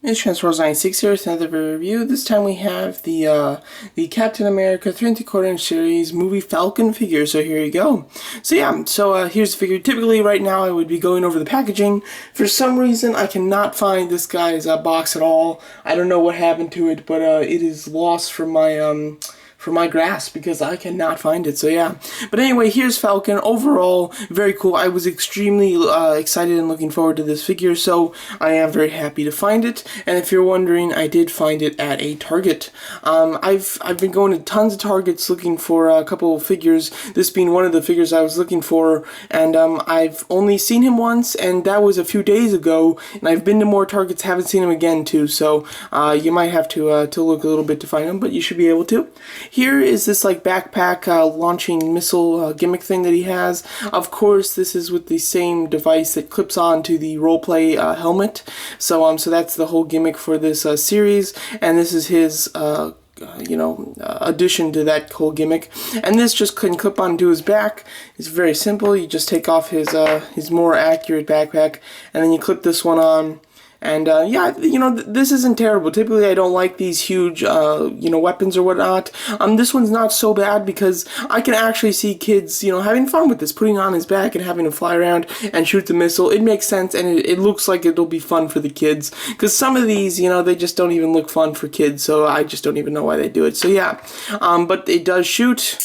It's Transformers 96 here with another review. This time we have the Captain America 3 3/4 inch series movie Falcon figure. So here you go. So here's the figure. Typically right now I would be going over the packaging. For some reason I cannot find this guy's box at all. I don't know what happened to it, but it is lost from my grasp because I cannot find it. So yeah, but anyway, here's Falcon. Overall, very cool. I was extremely excited and looking forward to this figure, so I am very happy to find it. And if you're wondering, I did find it at a Target. I've been going to tons of Targets looking for a couple of figures, this being one of the figures I was looking for, and I've only seen him once, and that was a few days ago, and I've been to more Targets, haven't seen him again too, so you might have to look a little bit to find him, but you should be able to. Here is this like backpack launching missile gimmick thing that he has. Of course, this is with the same device that clips on to the roleplay helmet. So that's the whole gimmick for this series, and this is his addition to that whole gimmick. And this just can clip onto his back. It's very simple. You just take off his more accurate backpack, and then you clip this one on. And yeah, this isn't terrible. Typically, I don't like these huge, weapons or whatnot. This one's not so bad because I can actually see kids, having fun with this, putting it on his back and having him fly around and shoot the missile. It makes sense, and it looks like it'll be fun for the kids. Because some of these, they just don't even look fun for kids, so I just don't even know why they do it. So yeah, but it does shoot.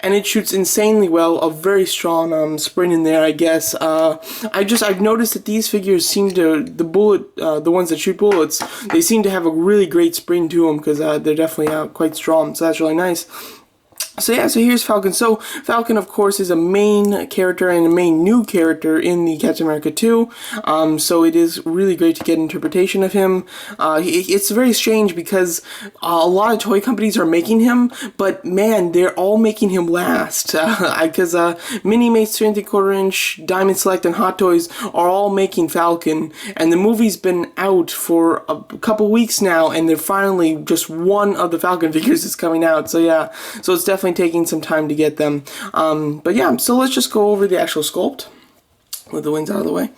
And it shoots insanely well, a very strong spring in there, I guess. I've noticed that these figures seem to, the ones that shoot bullets, they seem to have a really great spring to them because they're definitely quite strong, so that's really nice. So yeah, so here's Falcon. So Falcon, of course, is a main character and a main new character in the Captain America 2. So it is really great to get interpretation of him. It's very strange because a lot of toy companies are making him, but man, they're all making him last. Because Mini-Mates 3 3/4 inch, Diamond Select, and Hot Toys are all making Falcon, and the movie's been out for a couple weeks now, and they're finally just one of the Falcon figures is coming out. So yeah, so it's definitely taking some time to get them. But yeah, so let's just go over the actual sculpt with the wings out of the way.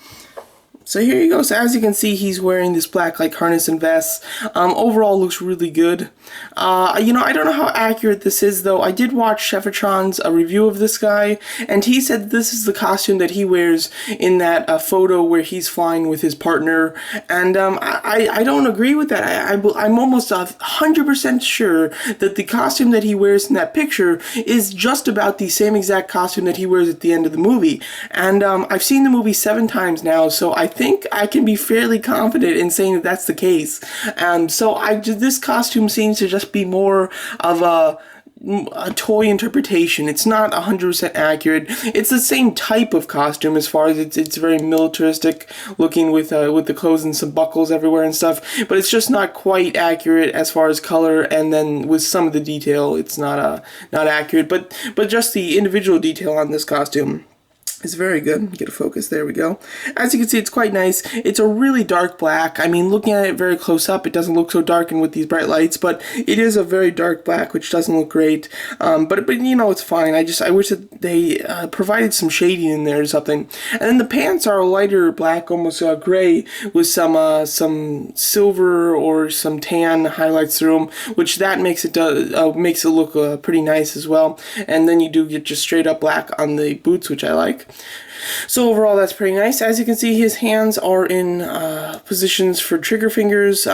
So here you go. So as you can see, he's wearing this black harness and vest. Overall looks really good. I don't know how accurate this is though. I did watch Cheffatron's review of this guy, and he said this is the costume that he wears in that photo where he's flying with his partner. And I don't agree with that. I'm almost 100% sure that the costume that he wears in that picture is just about the same exact costume that he wears at the end of the movie. And I've seen the movie 7 times now, so I think I can be fairly confident in saying that that's the case. So this costume seems to just be more of a toy interpretation. It's not 100% accurate. It's the same type of costume as far as it's very militaristic looking with the clothes and some buckles everywhere and stuff, but it's just not quite accurate as far as color, and then with some of the detail it's not accurate, but just the individual detail on this costume is very good. Get a focus. There we go. As you can see, it's quite nice. It's a really dark black. I mean, looking at it very close up, it doesn't look so dark and with these bright lights, but it is a very dark black, which doesn't look great. But it's fine. I wish that they provided some shading in there or something. And then the pants are a lighter black, almost gray, with some silver or some tan highlights through them, which that makes it look pretty nice as well. And then you do get just straight up black on the boots, which I like. So overall, that's pretty nice. As you can see, his hands are in positions for trigger fingers,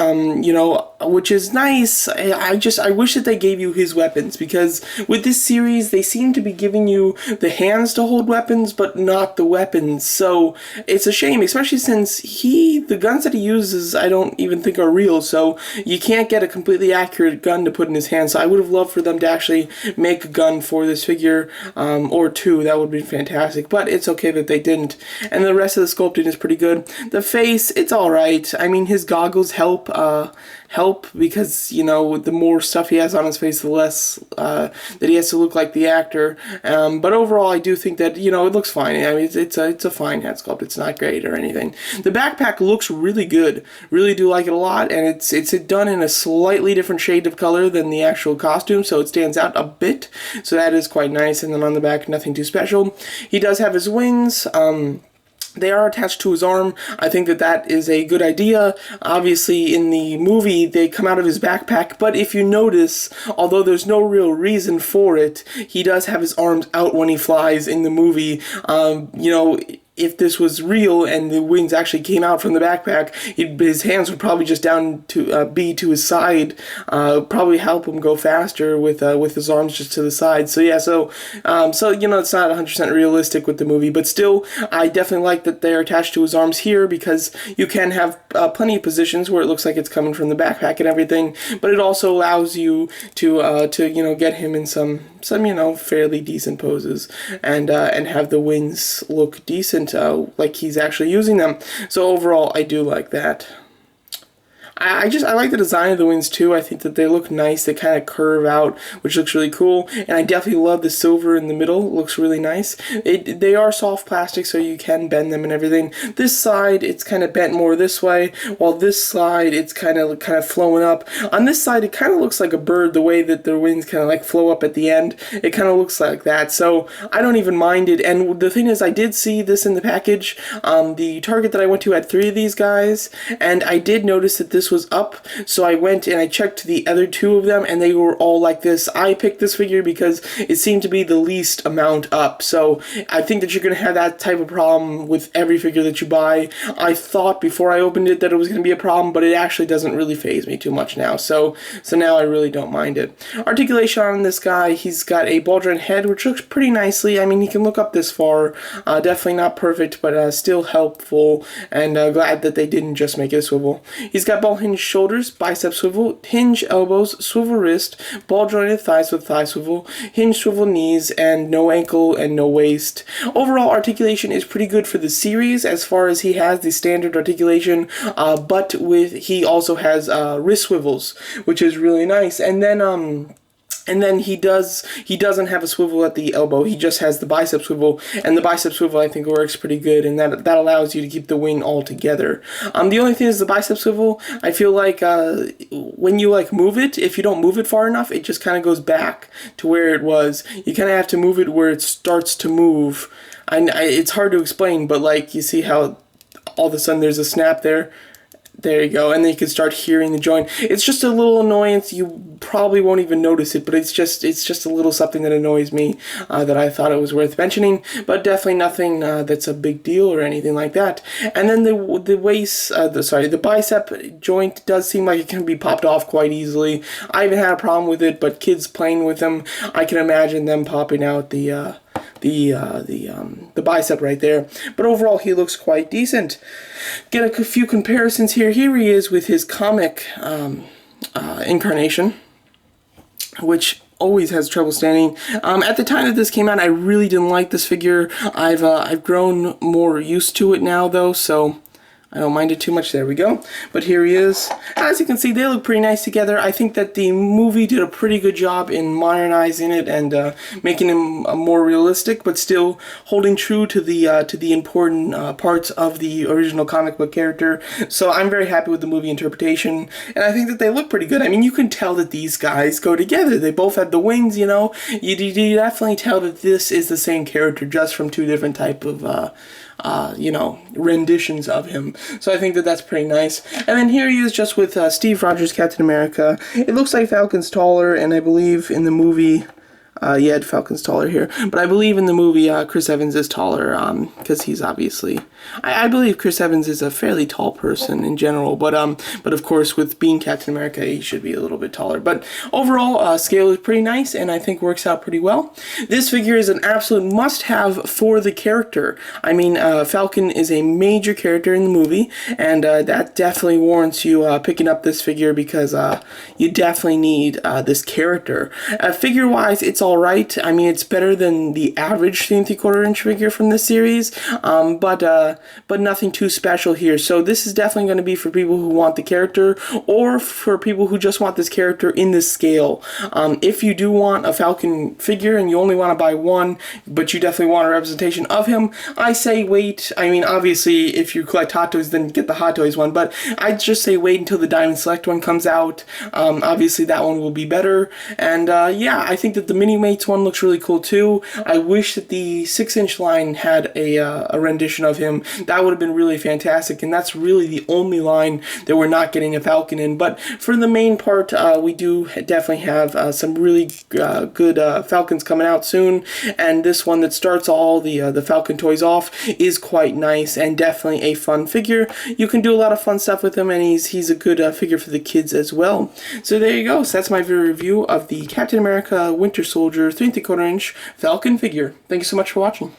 which is nice. I wish that they gave you his weapons, because with this series, they seem to be giving you the hands to hold weapons, but not the weapons. So it's a shame, especially since the guns that he uses, I don't even think are real. So you can't get a completely accurate gun to put in his hand. So I would have loved for them to actually make a gun for this figure, or 2. That would be fantastic. But it's okay that they didn't. And the rest of the sculpting is pretty good. The face, it's alright. I mean, his goggles help because, the more stuff he has on his face, the less that he has to look like the actor. But overall, I do think that, it looks fine. I mean, it's a fine head sculpt. It's not great or anything. The backpack looks really good. Really do like it a lot, and it's done in a slightly different shade of color than the actual costume, so it stands out a bit. So that is quite nice. And then on the back, nothing too special. He does have his wings. They are attached to his arm. I think that that is a good idea. Obviously, in the movie, they come out of his backpack, but if you notice, although there's no real reason for it, he does have his arms out when he flies in the movie. You know, if this was real and the wings actually came out from the backpack, his hands would probably just down to be to his side, probably help him go faster with his arms just to the side. So yeah, so you know, it's not 100% realistic with the movie, but still, I definitely like that they're attached to his arms here, because you can have plenty of positions where it looks like it's coming from the backpack and everything, but it also allows you to you know, get him in some you know, fairly decent poses, and have the wings look decent, like he's actually using them. So overall, I do like that. I like the design of the wings too. I think that they look nice. They kind of curve out, which looks really cool. And I definitely love the silver in the middle. It looks really nice. They are soft plastic, so you can bend them and everything. This side, it's kind of bent more this way, while this side, it's kind of flowing up. On this side, it kind of looks like a bird, the way that their wings kind of like flow up at the end. It kind of looks like that. So I don't even mind it. And the thing is, I did see this in the package. The Target that I went to had 3 of these guys, and I did notice that this was up, so I went and I checked the other 2 of them, and they were all like this. I picked this figure because it seemed to be the least amount up, so I think that you're going to have that type of problem with every figure that you buy. I thought before I opened it that it was going to be a problem, but it actually doesn't really faze me too much now, so now I really don't mind it. Articulation on this guy, he's got a ball joint head, which looks pretty nicely. I mean, he can look up this far. Definitely not perfect, but still helpful, and glad that they didn't just make it a swivel. He's got ball hinge shoulders, bicep swivel, hinge elbows, swivel wrist, ball jointed thighs with thigh swivel, hinge swivel knees, and no ankle and no waist. Overall, articulation is pretty good for the series, as far as he has the standard articulation, but he also has wrist swivels, which is really nice. And then he doesn't have a swivel at the elbow. He just has the bicep swivel, and the bicep swivel I think works pretty good, and that allows you to keep the wing all together. The only thing is the bicep swivel, I feel like when you like move it, if you don't move it far enough, it just kind of goes back to where it was. You kind of have to move it where it starts to move. It's hard to explain, but like you see how all of a sudden there's a snap there. There you go, and then you can start hearing the joint. It's just a little annoyance. You probably won't even notice it, but it's just a little something that annoys me, that I thought it was worth mentioning, but definitely nothing that's a big deal or anything like that. And then the waist, the bicep joint does seem like it can be popped off quite easily. I haven't had a problem with it, but kids playing with them, I can imagine them popping out the bicep right there. But overall, he looks quite decent. Get a few comparisons here. Here he is with his comic incarnation, which always has trouble standing. At the time that this came out, I really didn't like this figure. I've grown more used to it now, though, so I don't mind it too much. There we go. But here he is. As you can see, they look pretty nice together. I think that the movie did a pretty good job in modernizing it and making him more realistic, but still holding true to the important parts of the original comic book character. So I'm very happy with the movie interpretation, and I think that they look pretty good. I mean, you can tell that these guys go together. They both have the wings, you know. You definitely tell that this is the same character, just from 2 different type of you know, renditions of him. So I think that that's pretty nice. And then here he is just with Steve Rogers, Captain America. It looks like Falcon's taller, and I believe in the movie, yeah, Falcon's taller here, but I believe in the movie Chris Evans is taller, because he's obviously, I believe Chris Evans is a fairly tall person in general, but of course with being Captain America, he should be a little bit taller. But overall, scale is pretty nice, and I think works out pretty well. This figure is an absolute must-have for the character. I mean, Falcon is a major character in the movie, and that definitely warrants you picking up this figure, because you definitely need this character. Figure-wise, it's alright. I mean, it's better than the average 3 3/4 inch figure from this series, but nothing too special here. So this is definitely going to be for people who want the character, or for people who just want this character in this scale. If you do want a Falcon figure and you only want to buy one, but you definitely want a representation of him, I say wait. I mean, obviously, if you collect Hot Toys, then get the Hot Toys one, but I'd just say wait until the Diamond Select one comes out. Obviously, that one will be better. And yeah, I think that the mini Unimates one looks really cool too. I wish that the 6-inch line had a rendition of him. That would have been really fantastic, and that's really the only line that we're not getting a Falcon in. But for the main part, we do definitely have some really good Falcons coming out soon, and this one that starts all the Falcon toys off is quite nice and definitely a fun figure. You can do a lot of fun stuff with him, and he's a good figure for the kids as well. So there you go. So that's my review of the Captain America Winter Soldier 3 3/4 inch Falcon figure. Thank you so much for watching.